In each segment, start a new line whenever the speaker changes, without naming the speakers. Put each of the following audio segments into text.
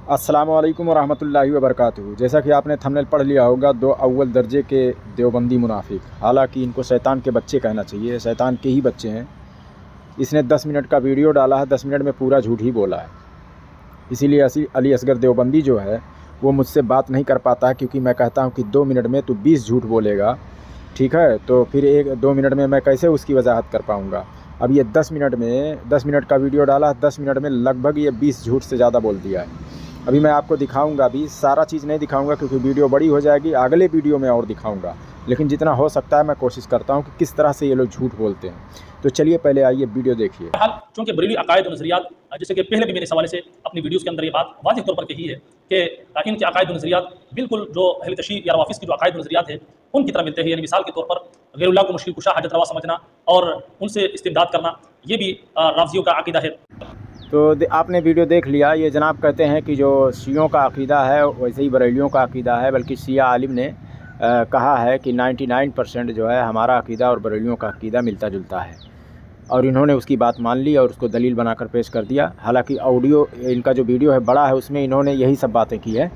अस्सलाम वालेकुम वरहमतुल्लाहि वबरकातुहू। जैसा कि आपने थंबनेल पढ़ लिया होगा, दो अव्वल दर्जे के देवबंदी मुनाफिक, हालांकि इनको शैतान के बच्चे कहना चाहिए, शैतान के ही बच्चे हैं। इसने 10 मिनट का वीडियो डाला है, 10 मिनट में पूरा झूठ ही बोला है। इसीलिए अली असगर देवबंदी जो है वो मुझसे बात नहीं कर पाता है, क्योंकि मैं कहता हूँ कि 2 मिनट में तो 20 झूठ बोलेगा, ठीक है, तो फिर 1-2 मिनट में मैं कैसे उसकी वजाहत कर पाऊँगा। अब ये 10 मिनट का वीडियो डाला, 10 मिनट में लगभग ये 20 झूठ से ज़्यादा बोल दिया है। अभी मैं आपको दिखाऊंगा, अभी सारा चीज़ नहीं दिखाऊंगा क्योंकि वीडियो बड़ी हो जाएगी, अगले वीडियो में और दिखाऊंगा, लेकिन जितना हो सकता है मैं कोशिश करता हूं कि किस तरह से ये लोग झूठ बोलते हैं। तो चलिए पहले आइए वीडियो देखिए।
चूँकि बरेलवी अकायद और नज़रियात, जैसे कि पहले भी मेरे हवाले से अपनी वीडियोज़ के अंदर ये बात वाज़ेह तौर पर कही है कि इनके अकायद और नज़रियात बिल्कुल जो अहले तशय्युअ या रवाफ़िज़ की जो अकायद और नज़रियात है उनकी तरह मिलते हैं। यानी मिसाल के तौर पर गैरुल्लाह को मुश्किल कुशा हाजत रवा समझना और उनसे इस्तिमदाद करना, ये भी राफ़िज़ियों का अक़ीदा है।
तो आपने वीडियो देख लिया। ये जनाब कहते हैं कि जो शियों का अक़ीदा है वैसे ही बरेलियों का अक़ीदा है, बल्कि शिया आलिम ने कहा है कि 99% जो है हमारा अक़ीदा और बरेलियों का अक़ीदा मिलता जुलता है, और इन्होंने उसकी बात मान ली और उसको दलील बनाकर पेश कर दिया। हालांकि ऑडियो, इनका जो वीडियो है बड़ा है, उसमें इन्होंने यही सब बातें की है,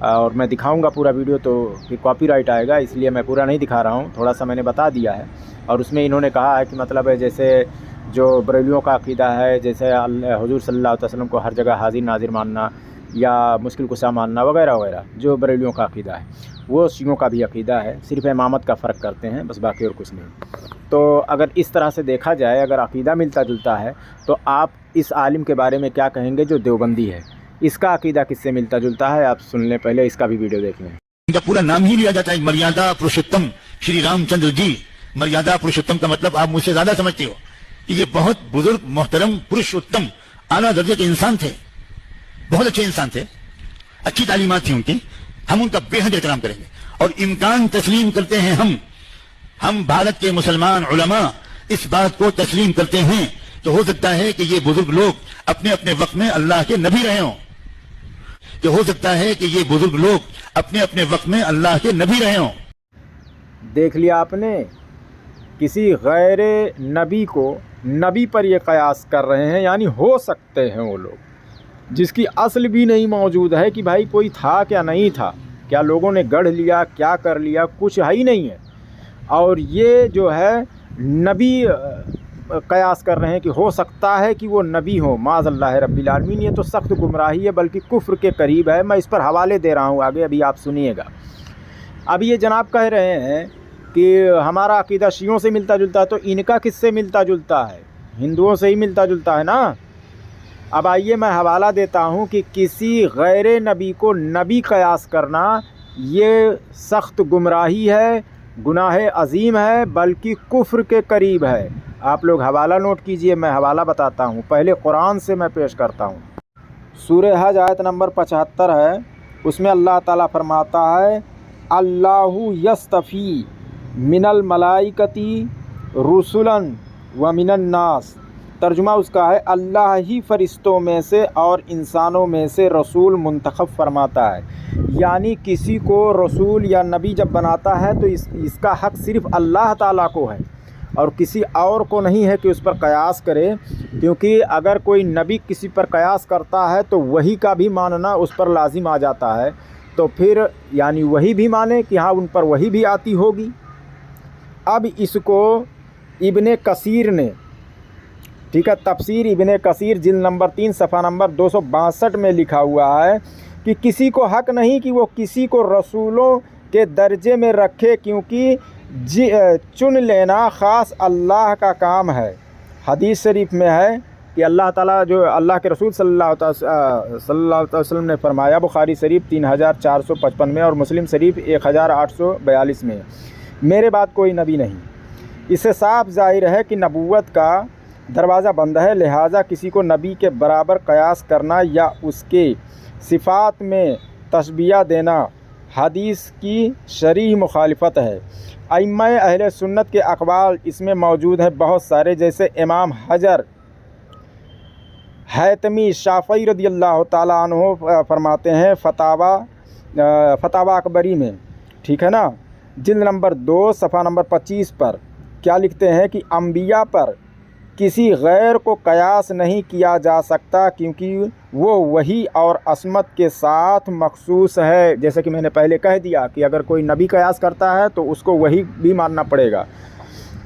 और मैं दिखाऊंगा पूरा वीडियो तो फिर कॉपीराइट आएगा, इसलिए मैं पूरा नहीं दिखा रहा हूँ, थोड़ा सा मैंने बता दिया है। और उसमें इन्होंने कहा है कि मतलब है जैसे जो बरेलियों का अक़ीदा है, जैसे हुज़ूर सल्लल्लाहु अलैहि वसल्लम को हर जगह हाजिर नाजिर मानना या मुश्किल कुशा मानना वगैरह वगैरह, जो बरेलियों का अक़ीदा है वो शियों का भी अक़ीदा है, सिर्फ इमामत का फ़र्क करते हैं बस, बाकी और कुछ नहीं। तो अगर इस तरह से देखा जाए, अगर अक़ीदा मिलता जुलता है, तो आप इस आलिम के बारे में क्या कहेंगे जो देवबंदी है? इसका अक़ीदा किससे मिलता जुलता है आप सुन लें, पहले इसका भी वीडियो देख लें।
इनका पूरा नाम ही लिया जाता है मर्यादा पुरुषोत्तम श्री रामचंद्र जी। मर्यादा पुरुषोत्तम का मतलब आप मुझसे ज्यादा समझते हो कि ये बहुत बुजुर्ग मोहतरम पुरुषोत्तम आला दर्जे के इंसान थे, बहुत अच्छे इंसान थे, अच्छी तालीमात थी उनकी। हम उनका बेहद एहतराम करेंगे और इम्कान तस्लीम करते हैं। हम भारत के मुसलमान उलमा इस बात को तस्लीम करते हैं कि हो सकता है कि ये बुजुर्ग लोग अपने अपने वक्त में अल्लाह के नबी रहे हों, कि हो सकता है कि ये बुजुर्ग लोग अपने अपने वक्त में अल्लाह के नबी रहे हों।
देख लिया आपने, किसी गैर नबी को नबी पर ये कयास कर रहे हैं, यानी हो सकते हैं वो लोग, जिसकी असल भी नहीं मौजूद है कि भाई कोई था क्या नहीं था, क्या लोगों ने गढ़ लिया, क्या कर लिया, कुछ है ही नहीं है। और ये जो है नबी कयास कर रहे हैं कि हो सकता है कि वो नबी हो, माज़अल्लाह रब्बिल आलमीन। ये तो सख्त गुमराही है, बल्कि कुफ्र के करीब है। मैं इस पर हवाले दे रहा हूँ आगे, अभी आप सुनिएगा। अब ये जनाब कह रहे हैं कि हमारा अक़ीदा शियों से मिलता जुलता है, तो इनका किससे मिलता जुलता है? हिंदुओं से ही मिलता जुलता है ना। अब आइए मैं हवाला देता हूँ कि किसी गैर नबी को नबी कयास करना ये सख्त गुमराही है, गुनाह अज़ीम है, बल्कि कुफ्र के करीब है। आप लोग हवाला नोट कीजिए, मैं हवाला बताता हूँ। पहले कुरान से मैं पेश करता हूँ। सूरह हज आयत नंबर 75 है, उसमें अल्लाह ताला फरमाता है, अल्लाहु यस्तफ़ी मिनल मलाइकती रुसुलन व मिनन नास। तर्जुमा उसका है, अल्लाह ही फ़रिश्तों में से और इंसानों में से रसूल मुंतखब फरमाता है। यानी किसी को रसूल या नबी जब बनाता है तो इसका हक़ सिर्फ़ अल्लाह ताला को है और किसी और को नहीं है कि उस पर कयास करे, क्योंकि अगर कोई नबी किसी पर कयास करता है तो वही का भी मानना उस पर लाजिम आ जाता है। तो फिर यानी वही भी माने कि हाँ उन पर वही भी आती होगी। अब इसको इब्ने कसीर ने, ठीक है, तफसीर इब्ने कसीर जिल्द नंबर 3 सफ़ा नंबर 262 में लिखा हुआ है कि किसी को हक़ नहीं कि वो किसी को रसूलों के दर्जे में रखे, क्योंकि चुन लेना ख़ास अल्लाह का काम है। हदीस शरीफ में है कि अल्लाह ताला, जो अल्लाह के रसूल सल्लल्लाहु अलैहि वसल्लम ने फरमाया, बुखारी शरीफ 3455 में और मुस्लिम शरीफ 1842 में, मेरे बाद कोई नबी नहीं। इससे साफ ज़ाहिर है कि नबूवत का दरवाज़ा बंद है, लिहाजा किसी को नबी के बराबर कयास करना या उसके सिफ़ात में तशबिया देना हदीस की शरई मुखालिफत है। अइम्मा अहले सुन्नत के अक़वाल इसमें मौजूद हैं बहुत सारे, जैसे इमाम हजर हैतमी शाफ़ई रदियल्लाहु ताला अन्हु फरमाते हैं फतावा अकबरी में, ठीक है ना, जिल्द नंबर 2 सफ़ा नंबर 25 पर क्या लिखते हैं कि अम्बिया पर کسی غیر کو قیاس نہیں کیا جا سکتا کیونکہ وہ وحی اور عصمت کے ساتھ مخصوص ہے. جیسے کہ میں نے پہلے کہہ دیا کہ اگر کوئی نبی قیاس کرتا ہے تو اس کو وحی بھی ماننا پڑے گا.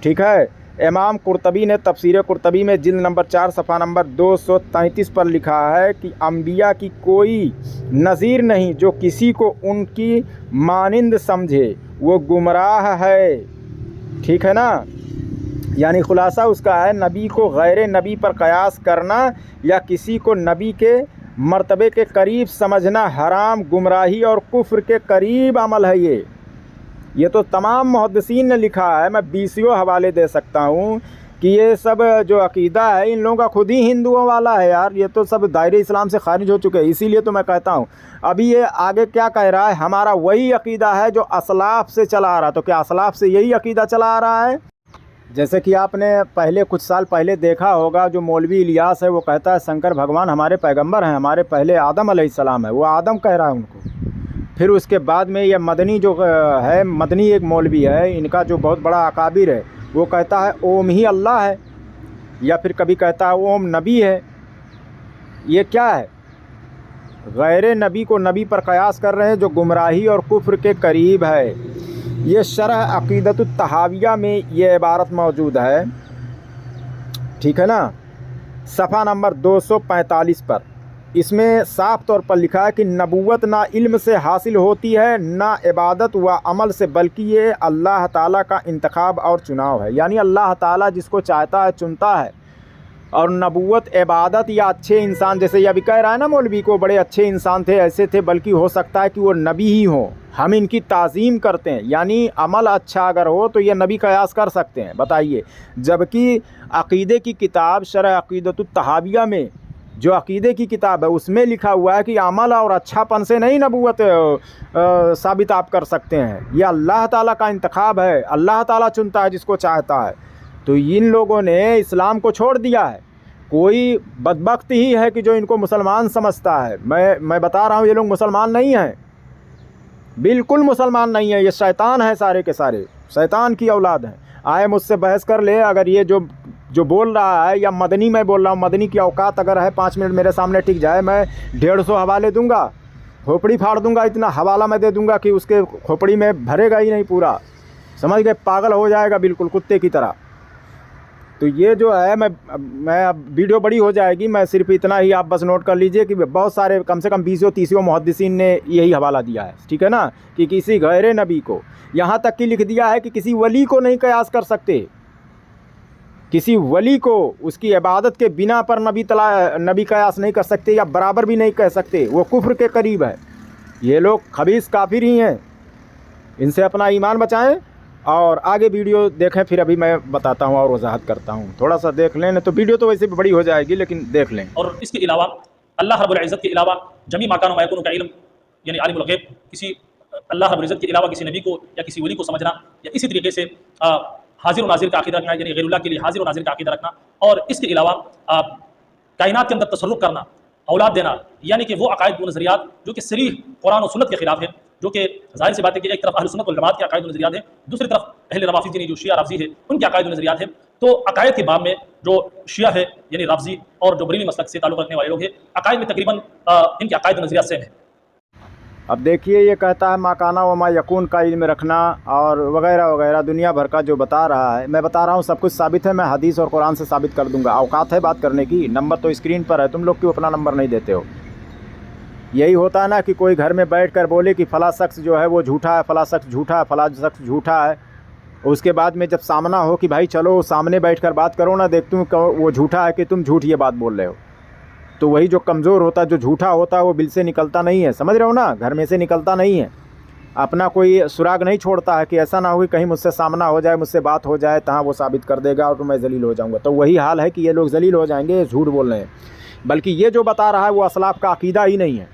ٹھیک ہے. امام قرطبی نے تفسیر قرطبی میں جلد نمبر 4 صفحہ نمبر 233 پر لکھا ہے کہ انبیاء کی کوئی نظیر نہیں جو کسی کو ان کی مانند سمجھے وہ گمراہ ہے. ٹھیک ہے نا. یعنی خلاصہ اس کا ہے نبی کو غیر نبی پر قیاس کرنا یا کسی کو نبی کے مرتبے کے قریب سمجھنا حرام، گمراہی اور کفر کے قریب عمل ہے. یہ تو تمام محدثین نے لکھا ہے. میں 20 حوالے دے سکتا ہوں کہ یہ سب جو عقیدہ ہے ان لوگوں کا خود ہی ہندوؤں والا ہے یار. یہ تو سب دائرہ اسلام سے خارج ہو چکے ہیں. اسی لیے تو میں کہتا ہوں ابھی یہ آگے کیا کہہ رہا ہے، ہمارا وہی عقیدہ ہے جو اسلاف سے چلا آ رہا. تو کیا اسلاف سے یہی عقیدہ چلا آ رہا ہے؟ جیسے کہ آپ نے پہلے کچھ سال پہلے دیکھا ہوگا جو مولوی الیاس ہے وہ کہتا ہے شنکر بھگوان ہمارے پیغمبر ہیں، ہمارے پہلے آدم علیہ السلام ہے. وہ آدم کہہ رہا ہے ان کو. پھر اس کے بعد میں یہ مدنی جو ہے، مدنی ایک مولوی ہے ان کا جو بہت بڑا اکابر ہے، وہ کہتا ہے اوم ہی اللہ ہے، یا پھر کبھی کہتا ہے اوم نبی ہے. یہ کیا ہے؟ غیر نبی کو نبی پر قیاس کر رہے ہیں جو گمراہی اور کفر کے قریب ہے. یہ شرح عقیدۃ الطحاویہ میں یہ عبارت موجود ہے. ٹھیک ہے نا. صفحہ نمبر 245 پر اس میں صاف طور پر لکھا ہے کہ نبوت نہ علم سے حاصل ہوتی ہے نہ عبادت و عمل سے، بلکہ یہ اللہ تعالیٰ کا انتخاب اور چناؤ ہے. یعنی اللہ تعالیٰ جس کو چاہتا ہے چنتا ہے. اور نبوت، عبادت یا اچھے انسان، جیسے یہ ابھی کہہ رہا ہے نا مولوی کو بڑے اچھے انسان تھے، ایسے تھے، بلکہ ہو سکتا ہے کہ وہ نبی ہی ہوں. ہم ان کی تعظیم کرتے ہیں. یعنی عمل اچھا اگر ہو تو یہ نبی قیاس کر سکتے ہیں. بتائیے. جبکہ عقیدے کی کتاب شرح عقیدۃ الطحاویہ میں جو عقیدے کی کتاب ہے اس میں لکھا ہوا ہے کہ عمل اور اچھا پن سے نہیں نبوت ثابت آپ کر سکتے ہیں. یہ اللہ تعالیٰ کا انتخاب ہے. اللہ تعالیٰ چنتا ہے جس کو چاہتا ہے. تو ان لوگوں نے اسلام کو چھوڑ دیا ہے. کوئی بدبخت ہی ہے کہ جو ان کو مسلمان سمجھتا ہے. میں بتا رہا ہوں یہ لوگ مسلمان نہیں ہیں، بالکل مسلمان نہیں ہیں. یہ شیطان ہیں، سارے کے سارے شیطان کی اولاد ہیں. آئے مجھ سے بحث کر لے. اگر یہ جو بول رہا ہے، یا مدنی میں بول رہا ہوں، مدنی کی اوقات اگر ہے 5 منٹ میرے سامنے ٹک جائے، میں 150 حوالے دوں گا، کھوپڑی پھاڑ دوں گا. اتنا حوالہ میں دے دوں گا کہ اس کے کھوپڑی میں بھرے گا ہی نہیں پورا. سمجھ گئے؟ پاگل ہو جائے گا بالکل کتے کی طرح. تو یہ جو ہے میں اب ویڈیو بڑی ہو جائے گی. میں صرف اتنا ہی آپ بس نوٹ کر لیجئے کہ بہت سارے کم سے کم 20-30 محدثین نے یہی حوالہ دیا ہے. ٹھیک ہے نا. کہ کسی غیر نبی کو، یہاں تک کہ لکھ دیا ہے کہ کسی ولی کو نہیں قیاس کر سکتے. کسی ولی کو اس کی عبادت کے بنا پر نبی قیاس نہیں کر سکتے یا برابر بھی نہیں کہہ سکتے. وہ کفر کے قریب ہے. یہ لوگ خبیث کافر ہی ہیں. ان سے اپنا ایمان بچائیں اور آگے ویڈیو دیکھیں. پھر ابھی میں بتاتا ہوں اور وضاحت کرتا ہوں. تھوڑا سا دیکھ لیں. تو ویڈیو تو ویسے بھی بڑی ہو جائے گی لیکن دیکھ لیں.
اور اس کے علاوہ اللہ رب العزت کے علاوہ جمی مکان و میکون کا علم، یعنی عالم الغیب، کسی اللہ رب العزت کے علاوہ کسی نبی کو یا کسی ولی کو سمجھنا، یا اسی طریقے سے حاضر و ناظر کا عقیدہ رکھنا، یعنی غیر اللہ کے لیے حاضر و ناظر کا عقیدہ رکھنا. اور اس کے علاوہ کائنات کے اندر تصرف کرنا، اولاد دینا، یعنی کہ وہ عقائد و نظریات جو کہ صریح قرآن و سنت کے خلاف ہیں، جو کہ ظاہر سی بات ہے کہ ایک طرف اہل سنت والجماعت کے عقائد و نظریات ہیں، دوسری طرف اہل روافض یعنی جو شیعہ رافضی ہے ان کے عقائد و نظریات ہیں. تو عقائد کے باب میں جو شیعہ ہے یعنی رافضی اور جو بریلوی مسلک سے تعلق رکھنے والے لوگ ہیں، عقائد میں تقریباً ان کے عقائد و نظریات سیم ہیں.
اب دیکھیے یہ کہتا ہے ما کانا و ما یکون کا علم رکھنا اور وغیرہ وغیرہ دنیا بھر کا جو بتا رہا ہے. میں بتا رہا ہوں سب کچھ ثابت ہے. میں حدیث اور قرآن سے ثابت کر دوں گا. اوقات ہے بات کرنے کی. نمبر تو اسکرین پر ہے. تم لوگ کیوں اپنا نمبر نہیں دیتے ہو؟ یہی ہوتا ہے نا کہ کوئی گھر میں بیٹھ کر بولے کہ فلاں شخص جو ہے وہ جھوٹا ہے، فلاں شخص جھوٹا ہے، فلاں شخص جھوٹا ہے. اس کے بعد میں جب سامنا ہو کہ بھائی چلو سامنے بیٹھ کر بات کرو نا، دیکھتے ہوں وہ جھوٹا ہے کہ تم جھوٹ یہ بات بول رہے ہو. تو وہی جو کمزور ہوتا ہے، جو جھوٹا ہوتا ہے، وہ بل سے نکلتا نہیں ہے. سمجھ رہے ہو نا؟ گھر میں سے نکلتا نہیں ہے. اپنا کوئی سراغ نہیں چھوڑتا ہے کہ ایسا نہ ہو کہ کہیں مجھ سے سامنا ہو جائے، مجھ سے بات ہو جائے، تہاں وہ ثابت کر دے گا اور میں ذلیل ہو جاؤں گا. تو وہی حال ہے کہ یہ لوگ ذلیل ہو جائیں گے. یہ جھوٹ بول رہے ہیں. بلکہ یہ جو بتا رہا ہے وہ اسلاف کا عقیدہ ہی نہیں ہے.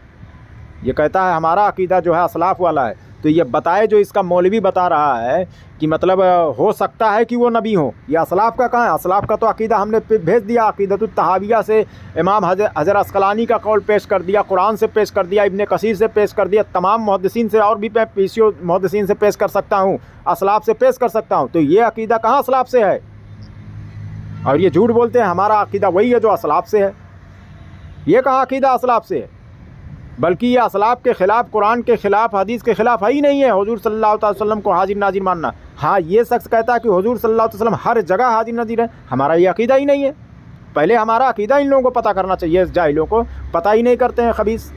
یہ کہتا ہے ہمارا عقیدہ جو ہے اسلاف والا ہے. تو یہ بتائے جو اس کا مولوی بتا رہا ہے کہ مطلب ہو سکتا ہے کہ وہ نبی ہوں. یہ اسلاف کا کہاں ہے؟ اسلاف کا تو عقیدہ ہم نے بھیج دیا. عقیدۃ الطحاویہ سے امام حجر عسقلانی کا قول پیش کر دیا، قرآن سے پیش کر دیا، ابن کثیر سے پیش کر دیا، تمام محدثین سے، اور بھی میں پیشیو محدثین سے پیش کر سکتا ہوں، اسلاف سے پیش کر سکتا ہوں. تو یہ عقیدہ کہاں اسلاف سے ہے؟ اور یہ جھوٹ بولتے ہیں ہمارا عقیدہ وہی ہے جو اسلاف سے ہے. یہ کہاں عقیدہ اسلاف سے ہے؟ بلکہ یہ اسلاف کے خلاف، قرآن کے خلاف، حدیث کے خلاف ہے ہی نہیں ہے حضور صلی اللہ علیہ وسلم کو حاضر ناظر ماننا. ہاں یہ شخص کہتا ہے کہ حضور صلی اللہ علیہ وسلم ہر جگہ حاضر ناظر ہے، ہمارا یہ عقیدہ ہی نہیں ہے. پہلے ہمارا عقیدہ ان لوگوں کو پتہ کرنا چاہیے، اس جاہلوں کو پتہ ہی نہیں کرتے ہیں خبیث.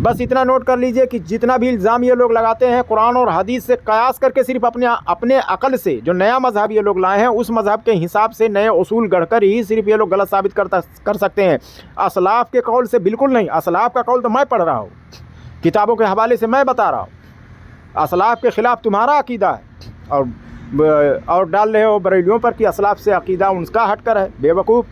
بس اتنا نوٹ کر لیجئے کہ جتنا بھی الزام یہ لوگ لگاتے ہیں قرآن اور حدیث سے قیاس کر کے صرف اپنے عقل سے جو نیا مذہب یہ لوگ لائے ہیں اس مذہب کے حساب سے نئے اصول گڑھ کر ہی صرف یہ لوگ غلط ثابت کر سکتے ہیں. اسلاف کے قول سے بالکل نہیں. اسلاف کا قول تو میں پڑھ رہا ہوں، کتابوں کے حوالے سے میں بتا رہا ہوں. اسلاف کے خلاف تمہارا عقیدہ ہے اور ڈال رہے ہو بریلیوں پر کہ اسلاف سے عقیدہ ان کا ہٹ کر ہے. بے وقوف.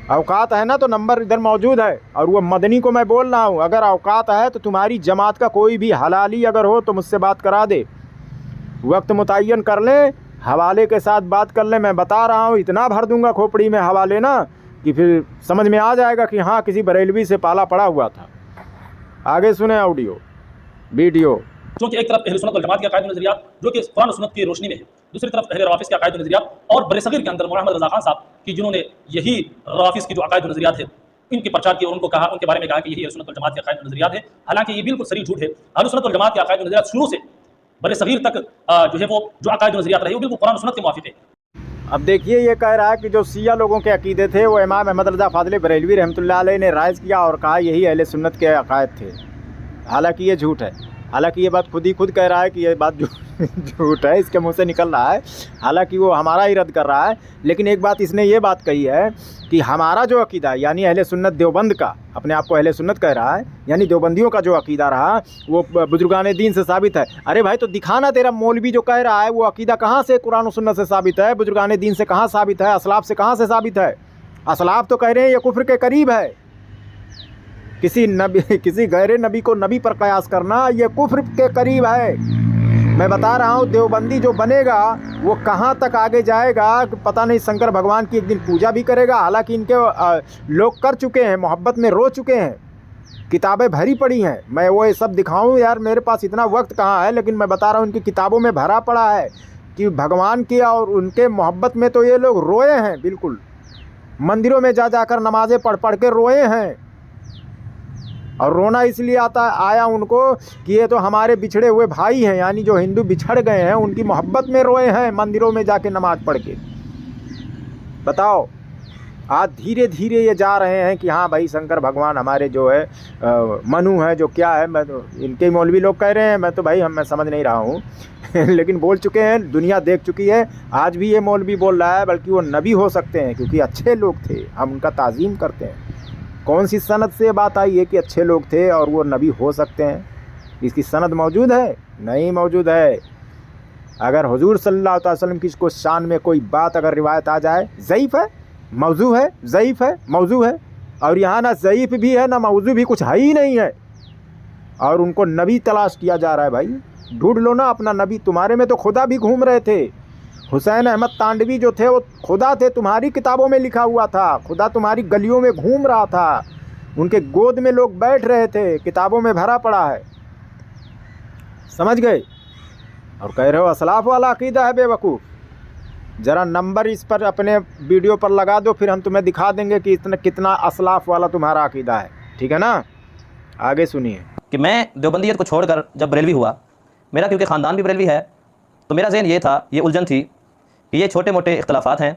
اوقات ہے نا تو نمبر ادھر موجود ہے، اور وہ مدنی کو میں بول رہا ہوں، اگر اوقات ہے تو تمہاری جماعت کا کوئی بھی حلالی اگر ہو تو مجھ سے بات کرا دے، وقت متعین کر لیں، حوالے کے ساتھ بات کر لیں. میں بتا رہا ہوں اتنا بھر دوں گا کھوپڑی میں حوالے نا کہ پھر سمجھ میں آ جائے گا کہ ہاں کسی بریلوی سے پالا پڑا ہوا تھا. آگے سنیں آڈیو ویڈیو.
کیونکہ ایک طرف اہل سنت والجماعت کے عقائد و نظریات جو کہ قرآن و سنت کی روشنی میں ہے، دوسری طرف اہل روافض کے عقائد و نظریات اور برصغیر کے اندر محمد رضا خان صاحب کی جنہوں نے یہی روافض کی جو عقائد و نظریات ہے ان کے پرچار کیا اور ان کو کہا، ان کے بارے میں کہا کہ یہی اہل سنت والجماعت کے عقائد و نظریات ہے. حالانکہ یہ بالکل صریح جھوٹ ہے. اہل سنت والجماعت کے عقائد و نظریات شروع سے برصغیر تک جو ہے وہ جو عقائد و نظریات رہے وہ بالکل قرآن و سنت کے موافق ہے.
اب دیکھیے یہ کہہ رہا ہے کہ جو شیعہ لوگوں کے عقیدے تھے وہ امام احمد رضا فاضل بریلوی رحمۃ اللہ علیہ نے رائج کیا اور کہا یہی اہل سنت کے عقائد تھے. حالانکہ یہ جھوٹ ہے. حالانکہ یہ بات خود کہہ رہا ہے کہ یہ بات جھوٹ ہے، اس کے منہ سے نکل رہا ہے. حالانکہ وہ ہمارا ہی رد کر رہا ہے. لیکن ایک بات اس نے یہ بات کہی ہے کہ ہمارا جو عقیدہ ہے یعنی اہل سنت دیوبند کا، اپنے آپ کو اہل سنت کہہ رہا ہے، یعنی دیوبندیوں کا جو عقیدہ رہا وہ بزرگان دین سے ثابت ہے. ارے بھائی تو دکھانا تیرا مولوی جو کہہ رہا ہے وہ عقیدہ کہاں سے قرآن و سنت سے ثابت ہے، بزرگان دین سے کہاں ثابت ہے، اسلاف سے کہاں سے ثابت ہے. اسلاف تو کہہ رہے ہیں یہ کفر کے قریب ہے. کسی غیر نبی کو نبی پر قیاس کرنا یہ کفر کے قریب ہے. میں بتا رہا ہوں دیوبندی جو بنے گا وہ کہاں تک آگے جائے گا پتہ نہیں. شنکر بھگوان کی ایک دن پوجا بھی کرے گا، حالانکہ ان کے لوگ کر چکے ہیں، محبت میں رو چکے ہیں، کتابیں بھری پڑی ہیں. میں وہ سب دکھاؤں یار میرے پاس اتنا وقت کہاں ہے، لیکن میں بتا رہا ہوں ان کی کتابوں میں بھرا پڑا ہے کہ بھگوان کی اور ان کے محبت میں تو یہ لوگ روئے ہیں. بالکل مندروں میں جا کر نمازیں پڑھ کے روئے ہیں. اور رونا اس لیے آیا ان کو کہ یہ تو ہمارے بچھڑے ہوئے بھائی ہیں، یعنی جو ہندو بچھڑ گئے ہیں ان کی محبت میں روئے ہیں مندروں میں جا کے نماز پڑھ کے. بتاؤ آج دھیرے دھیرے یہ جا رہے ہیں کہ ہاں بھائی شنکر بھگوان ہمارے جو ہے منو ہے جو کیا ہے. میں تو ان کے مولوی لوگ کہہ رہے ہیں، میں تو بھائی میں سمجھ نہیں رہا ہوں لیکن بول چکے ہیں، دنیا دیکھ چکی ہے. آج بھی یہ مولوی بول رہا ہے بلکہ وہ نبی ہو سکتے ہیں کیونکہ اچھے لوگ تھے، ہم ان کا تعظیم کرتے ہیں. کون سی سند سے بات آئی ہے کہ اچھے لوگ تھے اور وہ نبی ہو سکتے ہیں؟ اس کی سند موجود ہے؟ نہیں موجود ہے. اگر حضور صلی اللہ علیہ وسلم کی کو شان میں کوئی بات اگر روایت آ جائے ضعیف ہے، موضوع ہے، ضعیف ہے، موضوع ہے. اور یہاں نہ ضعیف بھی ہے نہ موضوع بھی، کچھ ہے ہی نہیں ہے. اور ان کو نبی تلاش کیا جا رہا ہے. بھائی ڈھونڈ لو نا اپنا نبی. تمہارے میں تو خدا بھی گھوم رہے تھے. حسین احمد تانڈوی جو تھے وہ خدا تھے، تمہاری کتابوں میں لکھا ہوا تھا. خدا تمہاری گلیوں میں گھوم رہا تھا، ان کے گود میں لوگ بیٹھ رہے تھے، کتابوں میں بھرا پڑا ہے. سمجھ گئے؟ اور کہہ رہے ہو اسلاف والا عقیدہ ہے. بے وقوف. ذرا نمبر اس پر اپنے ویڈیو پر لگا دو، پھر ہم تمہیں دکھا دیں گے کہ کتنا اسلاف والا تمہارا عقیدہ ہے. ٹھیک ہے نا؟ آگے سنیے.
کہ میں دیوبندیت کو چھوڑ کر جب بریلوی ہوا، میرا کیونکہ خاندان بھی بریلوی ہے تو میرا ذہن یہ تھا، یہ الجھن تھی کہ یہ چھوٹے موٹے اختلافات ہیں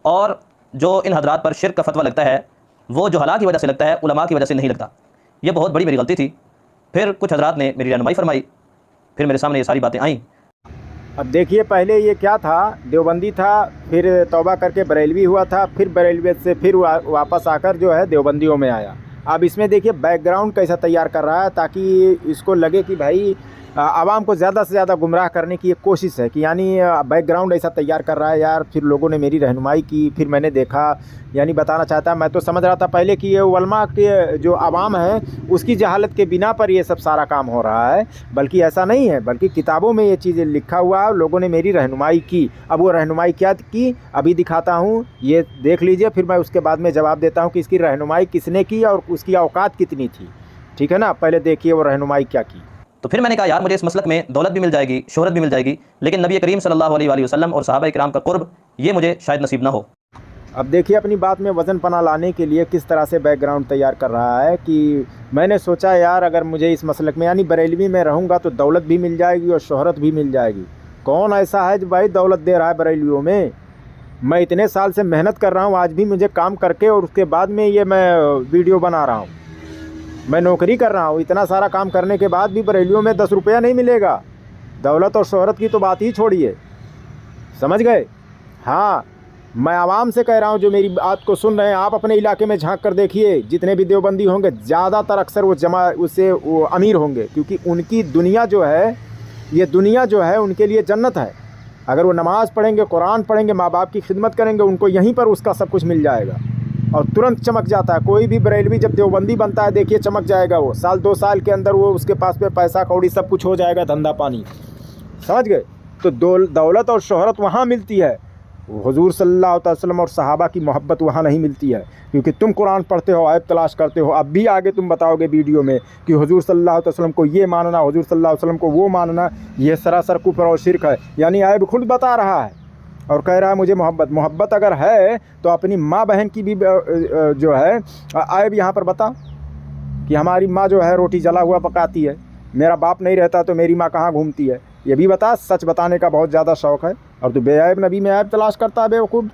اور جو ان حضرات پر شرک کا فتویٰ لگتا ہے وہ جو حالات کی وجہ سے لگتا ہے، علماء کی وجہ سے نہیں لگتا. یہ بہت بڑی میری غلطی تھی. پھر کچھ حضرات نے میری رہنمائی فرمائی، پھر میرے سامنے یہ ساری باتیں آئیں.
اب دیکھیے پہلے یہ کیا تھا، دیوبندی تھا، پھر توبہ کر کے بریلوی ہوا تھا، پھر بریلویت سے پھر واپس آ کر جو ہے دیوبندیوں میں آیا. اب اس میں دیکھیے بیک گراؤنڈ کیسا تیار کر رہا ہے تاکہ اس کو لگے کہ بھائی عوام کو زیادہ سے زیادہ گمراہ کرنے کی ایک کوشش ہے کہ یعنی بیک گراؤنڈ ایسا تیار کر رہا ہے. یار پھر لوگوں نے میری رہنمائی کی، پھر میں نے دیکھا، یعنی بتانا چاہتا ہے میں تو سمجھ رہا تھا پہلے کہ یہ علماء کے جو عوام ہے اس کی جہالت کے بنا پر یہ سب سارا کام ہو رہا ہے، بلکہ ایسا نہیں ہے، بلکہ کتابوں میں یہ چیزیں لکھا ہوا ہے. لوگوں نے میری رہنمائی کی. اب وہ رہنمائی کیا کی ابھی دکھاتا ہوں، یہ دیکھ لیجئے، پھر میں اس کے بعد میں جواب دیتا ہوں کہ اس کی رہنمائی کس نے کی اور اس کی اوقات کتنی تھی. ٹھیک ہے نا؟ پہلے دیکھیے وہ رہنمائی کیا کی.
تو پھر میں نے کہا یار مجھے اس مسلک میں دولت بھی مل جائے گی، شہرت بھی مل جائے گی، لیکن نبی کریم صلی اللہ علیہ وآلہ وسلم اور صحابہ کرام کا قرب یہ مجھے شاید نصیب نہ ہو.
अब देखिए अपनी बात में वज़न पना लाने के लिए किस तरह से बैकग्राउंड तैयार कर रहा है कि मैंने सोचा यार अगर मुझे इस मसलक में यानी बरेलवी में रहूँगा तो दौलत भी मिल जाएगी और शोहरत भी मिल जाएगी। कौन ऐसा है जो भाई दौलत दे रहा है बरेलवियों में? मैं इतने साल से मेहनत कर रहा हूँ, आज भी मुझे काम करके और उसके बाद में ये मैं वीडियो बना रहा हूँ। मैं नौकरी कर रहा हूँ, इतना सारा काम करने के बाद भी बरेलवियों में 10 रुपया नहीं मिलेगा। दौलत और शोहरत की तो बात ही छोड़िए, समझ गए? हाँ, मैं आवाम से कह रहा हूँ जो मेरी बात को सुन रहे हैं, आप अपने इलाके में झांक कर देखिए, जितने भी देवबंदी होंगे ज़्यादातर अक्सर वो अमीर होंगे, क्योंकि उनकी दुनिया जो है, ये दुनिया जो है उनके लिए जन्नत है। अगर वो नमाज़ पढ़ेंगे, कुरान पढ़ेंगे, माँ बाप की खिदमत करेंगे, उनको यहीं पर उसका सब कुछ मिल जाएगा और तुरंत चमक जाता है। कोई भी बरेलवी जब देवबंदी बनता है, देखिए चमक जाएगा वो, साल 2 साल के अंदर वो उसके पास पे पैसा कौड़ी सब कुछ हो जाएगा, धंधा पानी, समझ गए? तो दौलत और शोहरत वहाँ मिलती है, हुजूर सल्लल्लाहु अलैहि वसल्लम और सहाबा की मोहब्बत वहाँ नहीं मिलती है। क्योंकि तुम कुरान पढ़ते हो, आयत तलाश करते हो, अब भी आगे तुम बताओगे वीडियो में कि हुजूर सल्लल्लाहु अलैहि वसल्लम को ये मानना, हुजूर सल्लल्लाहु अलैहि वसल्लम को वो मानना, ये सरासर कुफ्र और शिरक है। यानी आयब खुद बता रहा है और कह रहा है मुझे मोहब्बत अगर है तो अपनी माँ बहन की भी जो है आयब यहाँ पर बता कि हमारी माँ जो है रोटी जला हुआ पकाती है, मेरा बाप नहीं रहता तो मेरी माँ कहाँ घूमती है, ये भी बता। सच बताने का बहुत ज़्यादा शौक़ है और तू बेआयब नबी में आयब तलाश करता है बेवकूफ़।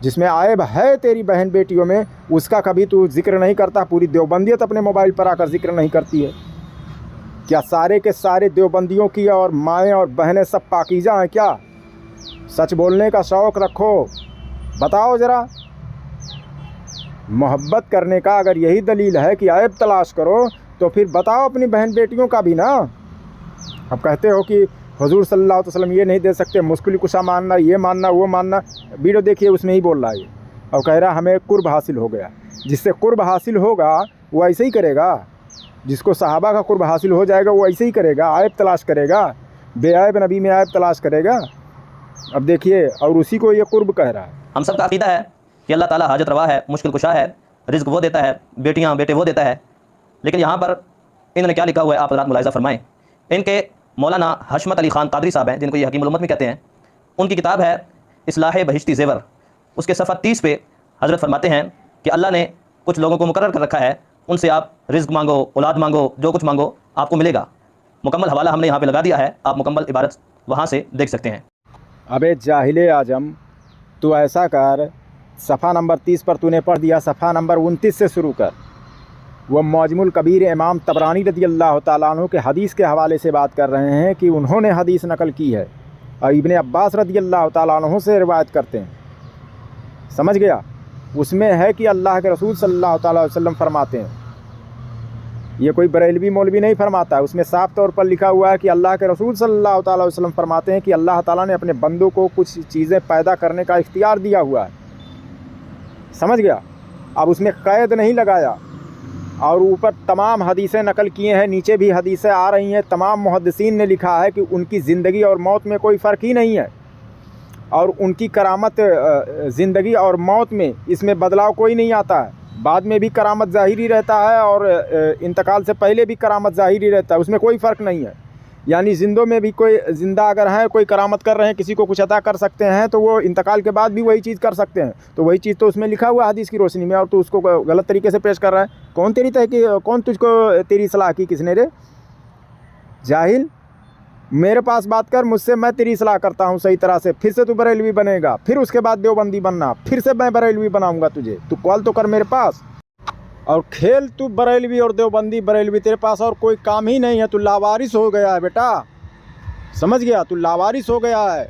जिसमें आयब है तेरी बहन बेटियों में, उसका कभी तू जिक्र नहीं करता। पूरी देवबंदियत अपने मोबाइल पर आकर जिक्र नहीं करती है। क्या सारे के सारे देवबंदियों की और माएँ और बहनें सब पाकीज़ा हैं क्या? सच बोलने का शौक़ रखो, बताओ ज़रा। मोहब्बत करने का अगर यही दलील है कि आयब तलाश करो तो फिर बताओ अपनी बहन बेटियों का भी ना। अब कहते हो कि हुजूर सल्लल्लाहु अलैहि वसल्लम ये नहीं दे सकते, मुश्किल कुशा मानना, ये मानना, वो मानना। वीडियो देखिए, उसमें ही बोल रहा है ये, और कह रहा हमें कुर्ब हासिल हो गया। जिससे कुर्ब हासिल होगा वो ऐसे ही करेगा, जिसको सहाबा का कुर्ब हासिल हो जाएगा वो ऐसे ही करेगा, आयब तलाश करेगा, बेआयब नबी में आयब तलाश करेगा। अब देखिए, और उसी को ये कुर्ब कह रहा है।
हम सब का अक़ीदा है कि अल्लाह ताला हाजत रवा है, मुश्किल कुशा है, रिज़्क़ वो देता है, बेटियाँ बेटे वो देता है। लेकिन यहाँ पर इन्होंने क्या लिखा हुआ है आप हज़रात मुलाहिज़ा फरमाएँ। इनके मौलाना हशमत अली ख़ान कादरी साहब हैं, जिनको ये हकीमुल उम्मत भी कहते हैं। उनकी किताब है इस्लाह बहिश्ती ज़ेवर। उसके सफ़ा 30 पे हज़रत फरमाते हैं कि अल्लाह ने कुछ लोगों को मुकर्रर कर रखा है, उनसे आप रिज़्क़ मांगो, औलाद मांगो, जो कुछ मांगो आपको मिलेगा। मुकम्मल हवाला हमने यहाँ पे लगा दिया है, आप मुकम्मल इबारत वहाँ से देख सकते हैं।
अबे जाहिले आजम, तू ऐसा कर, सफ़ा नंबर 30 पर तूने पढ़ दिया, सफ़ा नंबर 29 से शुरू कर। वो मौजमुल कबीर इमाम तबरानी रज़ी अल्लाह तआला अन्हु के हदीस के हवाले से बात कर रहे हैं कि उन्होंने हदीस नकल की है और इब्ने अब्बास रज़ी अल्लाह तआला अन्हु से रिवायत करते हैं, समझ गया? उसमें है कि अल्लाह के रसूल सल्लल्लाहु अलैहि वसल्लम फरमाते हैं, ये कोई बरेलवी मौलवी नहीं फरमाता है, उसमें साफ तौर पर लिखा हुआ है कि अल्लाह के रसूल सल्लल्लाहु अलैहि वसल्लम फरमाते हैं कि अल्लाह ताला ने अपने बंदों को कुछ चीज़ें पैदा करने का इख्तियार दिया हुआ है, समझ गया? अब उसमें क़ैद नहीं लगाया और ऊपर तमाम हदीसें नकल किए हैं, नीचे भी हदीसें आ रही हैं। तमाम मुहद्दिसीन ने लिखा है कि उनकी ज़िंदगी और मौत में कोई फ़र्क ही नहीं है और उनकी करामत ज़िंदगी और मौत में इसमें बदलाव कोई नहीं आता है। बाद में भी करामत ज़ाहिरी रहता है और इंतकाल से पहले भी करामत ज़ाहिरी रहता है, उसमें कोई फ़र्क नहीं है। यानी ज़िंदों में भी कोई ज़िंदा अगर है, कोई करामत कर रहे हैं, किसी को कुछ अता कर सकते हैं, तो वो इंतकाल के बाद भी वही चीज़ कर सकते हैं। तो वही चीज़ तो उसमें लिखा हुआ है हदीस की रोशनी में, और तो उसको गलत तरीके से पेश कर रहा है। कौन तुझको तेरी सलाह की किसने रे? जाहिल, मेरे पास बात कर, मुझसे, मैं तेरी सलाह करता हूँ सही तरह से। फिर से तू बरेलवी बनेगा, फिर उसके बाद देवबंदी बनना, फिर से मैं बरेलवी बनाऊँगा तुझे। तू कॉल तो कर मेरे पास और खेल तू बरेलवी और देवबंदी बरेलवी, तेरे पास और कोई काम ही नहीं है। तू लावारिस हो गया है बेटा, समझ गया? तू लावारिस हो गया है।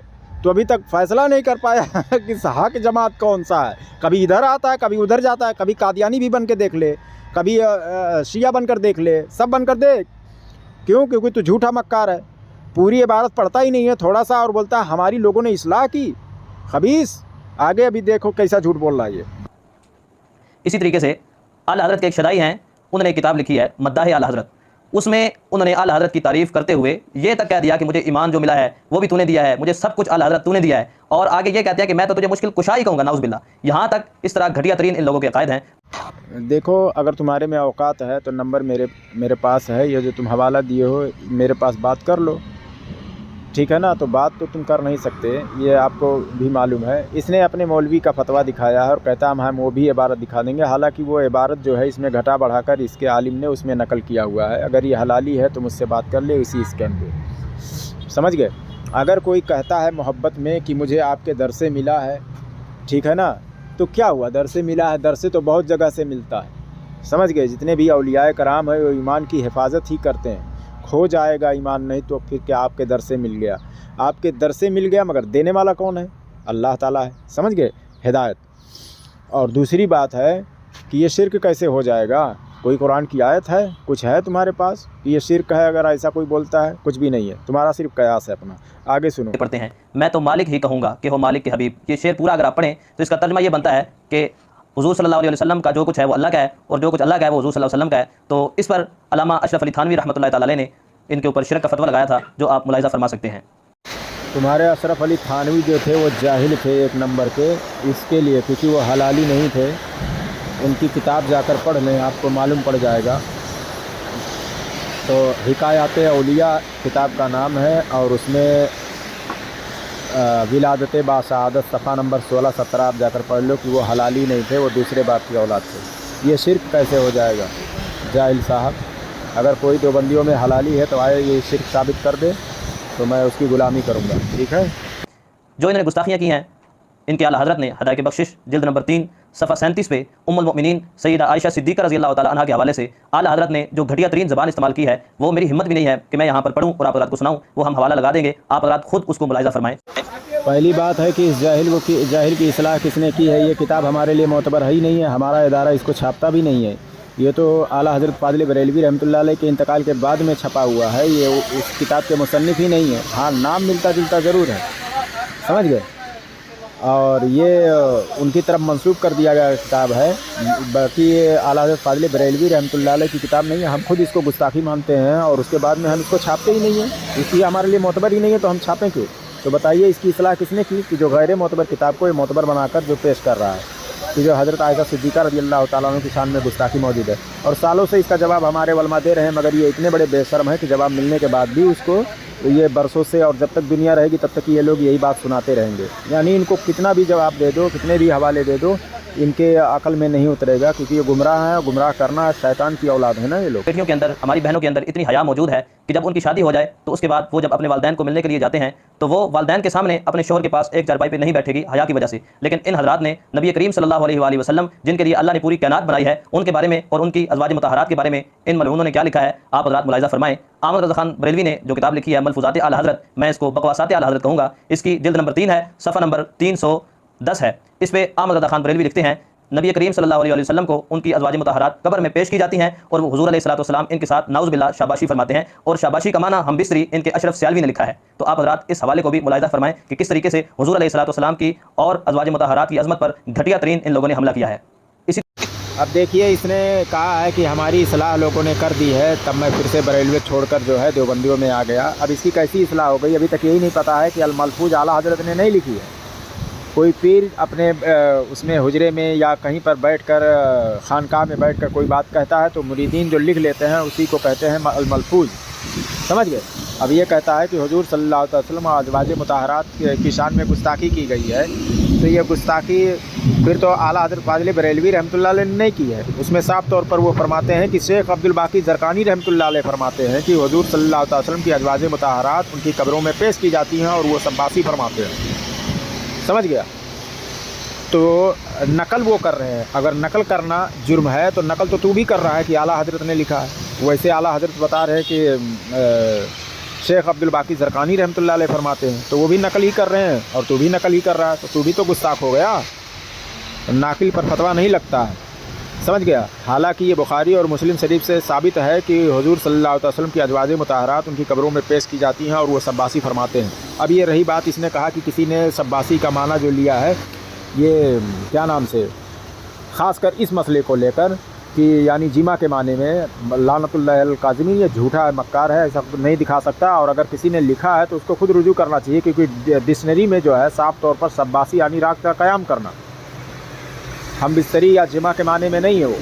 तो अभी तक फैसला नहीं कर पाया कि हक जमात कौन सा है। कभी इधर आता है, कभी उधर जाता है, कभी कादियानी भी बन के देख ले, कभी शिया बनकर देख ले, सब बनकर देख। क्यों? क्योंकि तू झूठा मक्कार है, पूरी इबारत पढ़ता ही नहीं है थोड़ा सा, और बोलता है हमारी लोगों ने इस्लाह की। खबीस, आगे अभी देखो कैसा झूठ बोल रहा है ये।
इसी तरीके से आला हज़रत के एक शदाई हैं, उन्होंने एक किताब लिखी है मद्दाह आला हज़रत। उसमें उन्होंने आला हज़रत की तारीफ़ करते हुए ये तक कह दिया कि मुझे ईमान जो मिला है वो भी तूने दिया है, मुझे सब कुछ आला हज़रत तूने दिया है। और आगे ये कहते हैं कि मैं तो तुझे मुश्किल कुशा ही कहूँगा, नाउज़ बिल्लाह। यहाँ तक इस तरह घटिया तरीन इन लोगों के अक़ायद हैं।
देखो, अगर तुम्हारे में औकात है तो नंबर मेरे पास है, ये जो तुम हवाला दिए हो मेरे पास बात कर लो। ठीक है ना, तो बात तो तुम कर नहीं सकते, ये आपको भी मालूम है। इसने अपने मौलवी का फतवा दिखाया है और कहता हम वो भी इबारत दिखा देंगे, हालांकि वो इबारत जो है इसमें घटा बढ़ाकर इसके आलिम ने उसमें नकल किया हुआ है। अगर ये हलाली है तो मुझसे बात कर ले इसी स्कैन पे, समझ गए। अगर कोई कहता है मोहब्बत में कि मुझे आपके दर से मिला है, ठीक है ना, तो क्या हुआ, दर से मिला है, दर से तो बहुत जगह से मिलता है, समझ गए। जितने भी औलियाए कराम है वो ईमान की हिफाजत ही करते हैं। खो जाएगा ईमान नहीं तो फिर क्या आपके दर से मिल गया, आपके दर से मिल गया, मगर देने वाला कौन है, अल्लाह ताला है, समझ गए, हिदायत। और दूसरी बात है कि ये शिरक कैसे हो जाएगा, कोई कुरान की आयत है, कुछ है तुम्हारे पास कि ये शिरक है? अगर ऐसा कोई बोलता है, कुछ भी नहीं है, तुम्हारा सिर्फ कयास है अपना। आगे सुनो।
पढ़ते हैं, मैं तो मालिक ही कहूँगा कि हो मालिक के हबीब। ये शेर पूरा अगर आप पढ़ें तो इसका तर्जमा ये बनता है कि हुजूर सल्लल्लाहु अलैहि वसल्लम का जो कुछ है वो अल्लाह का है और जो कुछ अल्लाह का है वो हुजूर सल्लल्लाहु अलैहि वसल्लम का है। तो इस पर अल्लामा अशरफ अली थानवी रहमतुल्लाह ताला अलैह ने इनके ऊपर शिरक का फतवा लगाया था, जो आप मुलाहिज़ा फरमा सकते हैं।
तुम्हारे अशरफ अली थानवी जो थे वो जाहिल थे एक नंबर के, इसके लिए क्योंकि वो हलाली नहीं थे। उनकी किताब जाकर पढ़ लें, आपको मालूम पड़ जाएगा। तो हिकायात औलिया किताब का नाम है और उसमें विलादत बासादत सफ़ा नंबर 16-17 आप जाकर पढ़ लो कि वो हलाली नहीं थे, वो दूसरे बाप की औलाद थे। ये शिरक कैसे हो जाएगा जाहिल साहब? अगर कोई देवबंदियों में हलाली है तो आए ये शिरक साबित कर दे तो मैं उसकी गुलामी करूँगा, ठीक है।
जो इन्होंने गुस्ताखियाँ की हैं, इनके आला हज़रत ने हदायत बख्शिश जिल्द नंबर 3 सफ़ा 37 पे उम्मुल मोमिनीन सैयदा आयशा सिद्दीक़ा रज़ी अल्लाह ताला अन्हा के हवाले से आला हज़रत ने जो घटिया तरीन ज़बान इस्तेमाल की है, वो मेरी हिम्मत भी नहीं है कि मैं यहाँ पर पढ़ूँ और आप हज़रत को सुनाऊँ। वो हम हवाला लगा देंगे, आप हज़रत खुद उसको मुलाहिज़ा फरमाएँ।
पहली बात है कि इस जाहिल की इस्लाह किसने की है? ये किताब हमारे लिए मोतबर है ही नहीं है, हमारा इदारा इसको छापता भी नहीं है। ये तो आला हज़रत फ़ाज़िल बरेलवी रहमतुल्लाह अलैह के इंतकाल के बाद में छपा हुआ है, ये उस किताब के मुसन्निफ़ ही नहीं है। हाँ, नाम मिलता जुलता ज़रूर है, समझ गए। और ये उनकी तरफ मंसूब कर दिया गया किताब है, बाकी ये आला हज़रत फ़ाज़िल बरेलवी रहमतुल्लाह अलैह की किताब नहीं है। हम खुद इसको गुस्ताखी मानते हैं और उसके बाद में हम इसको छापते ही नहीं हैं, इसलिए हमारे लिए मोतबर ही नहीं है, तो हम छापें क्यों? तो बताइए इसकी इस्लाह किसने की कि जो गैर मोतबर किताब को ये मोतबर बनाकर जो पेश कर रहा है, कि जो हज़रत आयशा सिद्दीक़ा रज़ी अल्लाह ताला अन्हा की शान में गुस्ताखी मौजूद है। और सालों से इसका जवाब हमारे उलमा दे रहे हैं, मगर ये इतने बड़े बेशर्म हैं कि जवाब मिलने के बाद भी उसको ये बरसों से और जब तक दुनिया रहेगी तब तक ये लोग यही बात सुनाते रहेंगे। यानी इनको कितना भी जवाब दे दो, कितने भी हवाले दे दो, इनके अकल में नहीं उतरेगा, क्योंकि ये गुमराह है, गुमराह करना शैतान की औलाद है ना ये लोग।
बेटियों के अंदर, हमारी बहनों के अंदर इतनी हया मौजूद है कि जब उनकी शादी हो जाए तो उसके बाद वो जब अपने वालिदैन को मिलने के लिए जाते हैं तो वो वालिदैन के सामने अपने शोहर के पास एक चारपाई पे नहीं बैठेगी हया की वजह से। लेकिन इन हज़रात ने नबी करीम सल्लल्लाहु अलैहि वसल्लम, जिनके लिए अल्लाह ने पूरी कायनात बनाई है, उनके बारे में और उनकी अज़वाज मुतहरात के बारे में इन मलऊनों ने क्या लिखा है, आप हज़रात मुलाहिज़ा फरमाएं। अहमद रज़ा खान बरेलवी ने जो किताब लिखी है मलफूज़ात आला हज़रत, मैं इसको बकवासात आला हज़रत कहूँगा, इसकी जिल्द नंबर 3 है, सफ़ा नंबर 310 है। इस पे अहमद रज़ा खान बरेलवी लिखते हैं, नबी करीम सल्लल्लाहु अलैहि वसल्लम को उनकी अज़वाज मुतहरात कब्र में पेश की जाती हैं और वो हुज़ूर अलैहिस्सलाम इनके साथ नाउज़ बिल्लाह शाबाशी फरमाते हैं, और शाबाशी का माना हम बिस्तरी इनके अशरफ सियालवी ने लिखा है। तो आप हज़रात इस हवाले को भी मुलाहिज़ा फरमाएं कि किस तरीके से हुज़ूर अलैहिस्सलाम की और अज़वाज मुतहरात की अज़मत पर घटिया तरीन इन लोगों ने हमला किया है। इसी
अब देखिए, इसने कहा है कि हमारी इस्लाह लोगों ने कर दी है, तब मैं फिर से बरेलवी छोड़कर जो है देवबंदियों में आ गया। अब इसकी कैसी इस्लाह हो गई, अभी तक यही नहीं पता है कि अल मलफूज आला हज़रत ने नहीं लिखी है। कोई पीर अपने उसमें हुजरे में या कहीं पर बैठकर खानकाह में बैठकर कोई बात कहता है तो मुरीदीन जो लिख लेते हैं उसी को कहते हैं अल मलफूज, समझ गए। अब ये कहता है कि हुजूर सल्लल्लाहु अलैहि वसल्लम अज़वाज मुतहरात की शान में गुस्ताखी की गई है, तो ये गुस्ताखी फिर तो आला हज़रत फ़ाज़िल बरेलवी रहमतुल्लाह अलैह ने नहीं की है। उसमें साफ तौर पर वो फरमाते हैं कि शेख अब्दुल बाकी ज़रक़ानी रहमतुल्लाह अलैह फरमाते हैं कि हुजूर सल्लल्लाहु अलैहि वसल्लम की अज़वाज मुतहरात उनकी कब्रों में पेश की जाती हैं और वो सब्बासी फरमाते हैं, समझ गया। तो नकल वो कर रहे हैं, अगर नकल करना जुर्म है तो नकल तो तू भी कर रहा है कि आला हज़रत ने लिखा है। वैसे आला हज़रत बता रहे हैं कि शेख अब्दुल बाकी ज़रक़ानी रहमतुल्लाह अलैह फरमाते हैं, तो वो भी नकल ही कर रहे हैं और तू भी नकल ही कर रहा है, तो तू भी तो गुस्ताख हो गया। नाकिल पर फतवा नहीं लगता है, समझ गया। हालांकि ये बुखारी और मुस्लिम शरीफ से साबित है कि हुजूर सल्लल्लाहु अलैहि वसल्लम की अज़वाज मुतहरात उनकी कब्रों में पेश की जाती हैं और वो सब्बासी फरमाते हैं। अब ये रही बात, इसने कहा कि किसी ने सब्बासी का माना जो लिया है, ये क्या नाम से, ख़ासकर इस मसले को लेकर कि यानी जिमा के माने में लानतुल्लाह अल काज़िमीन, ये झूठा है, मक्कार है, ऐसा नहीं दिखा सकता। और अगर किसी ने लिखा है तो उसको खुद रुजू करना चाहिए, क्योंकि डिक्शनरी में जो है साफ़ तौर पर सब्बासी यानी रात का क़याम करना, हम बिस्तरी या जिमा के माने में नहीं है वो,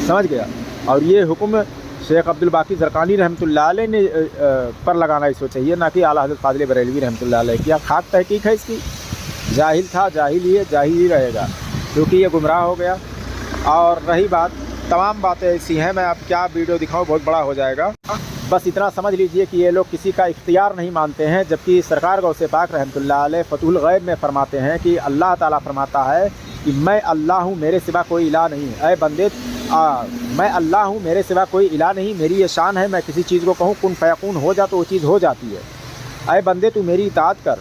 समझ गया। और ये हुक्म शेख अब्दुल बाकी ज़रक़ानी रहमतुल्लाह अलैह ने पर लगाना इसको चाहिए, ना कि आला हज़रत क़ादिर बरेलवी रहमतुल्लाह अलैह की। खाक तहकीक है इसकी। जाहिल था, जाहिल ही है, जाहिल ही रहेगा, क्योंकि ये गुमराह हो गया। और रही बात, तमाम बातें ऐसी हैं, मैं अब क्या वीडियो दिखाऊँ, बहुत बड़ा हो जाएगा। बस इतना समझ लीजिए कि ये लोग किसी का इख्तियार नहीं मानते हैं, जबकि सरकार गौसे पाक रहमतुल्लाह अलैह फतहुल गैब में फरमाते हैं कि अल्लाह ताला फरमाता है कि मैं अल्लाह हूँ, मेरे सिवा कोई इलाह नहीं है। ऐ बंदे, मैं अल्लाह हूँ, मेरे सिवा कोई इलाह नहीं, मेरी ये शान है, मैं किसी चीज़ को कहूँ कुन फ़यकून हो जा तो वो चीज़ हो जाती है। ऐ बंदे, तू मेरी इताअत कर,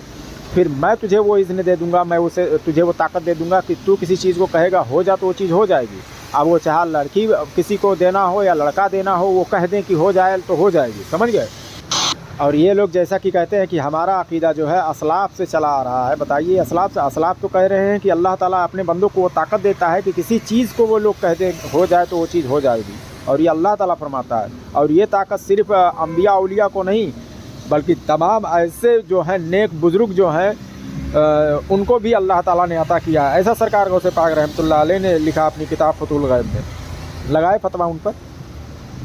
फिर मैं तुझे वो इज़्न दे दूँगा, मैं उसे तुझे वो ताकत दे दूँगा कि तू किसी चीज़ को कहेगा हो जा तो वो चीज़ हो जाएगी। अब वो चाहे लड़की किसी को देना हो या लड़का देना हो, वो कह दें कि हो जाए तो हो जाएगी, समझ गए। और ये लोग जैसा कि कहते हैं कि हमारा अक़ीदा जो है असलाफ़ से चला आ रहा है। बताइए असलाफ़ से? असलाफ़ तो कह रहे हैं कि अल्लाह ताला अपने बंदों को वो ताकत देता है कि किसी चीज़ को वो लोग कहते हैं हो जाए तो वो चीज़ हो जाएगी, और ये अल्लाह ताला फरमाता है। और ये ताकत सिर्फ़ अम्बिया औलिया को नहीं, बल्कि तमाम ऐसे जो हैं नेक बुज़ुर्ग जो हैं उनको भी अल्लाह ताला ने अता किया है। ऐसा सरकार गौसे पाक रहमतुल्लाह अलैह ने लिखा अपनी किताब फतहुल गैब में, लगाए फतवा उन पर,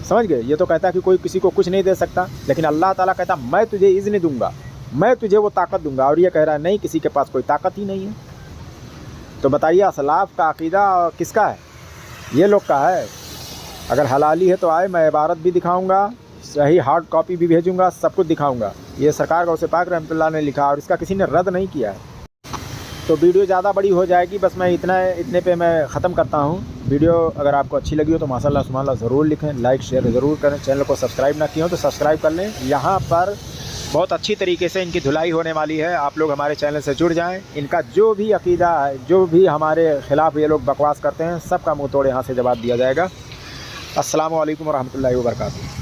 समझ गए। ये तो कहता है कि कोई किसी को कुछ नहीं दे सकता, लेकिन अल्लाह ताला कहता मैं तुझे इज़्न दूंगा, मैं तुझे वो ताकत दूंगा, और ये कह रहा है नहीं, किसी के पास कोई ताकत ही नहीं है। तो बताइए असलाफ़ का अक़ीदा किसका है? ये लोग का है। अगर हलाली है तो आए, मैं इबारत भी दिखाऊंगा, सही हार्ड कॉपी भी भेजूंगा, सब कुछ दिखाऊंगा। ये सरकार गौसे पाक रहमतुल्लाह ने लिखा और इसका किसी ने रद्द नहीं किया है। तो वीडियो ज़्यादा बड़ी हो जाएगी, बस मैं इतने पे मैं ख़त्म करता हूँ। वीडियो अगर आपको अच्छी लगी हो तो माशाअल्लाह सुभानअल्लाह ज़रूर लिखें, लाइक शेयर ज़रूर करें। चैनल को सब्सक्राइब ना किए हो तो सब्सक्राइब कर लें। यहाँ पर बहुत अच्छी तरीके से इनकी धुलाई होने वाली है, आप लोग हमारे चैनल से जुड़ जाएँ। इनका जो भी अक़ीदा है, जो भी हमारे ख़िलाफ़ ये लोग बकवास करते हैं, सबका मुँह तोड़ यहाँ से जवाब दिया जाएगा। अस्सलामु अलैकुम व रहमतुल्लाहि व बरकातुहू।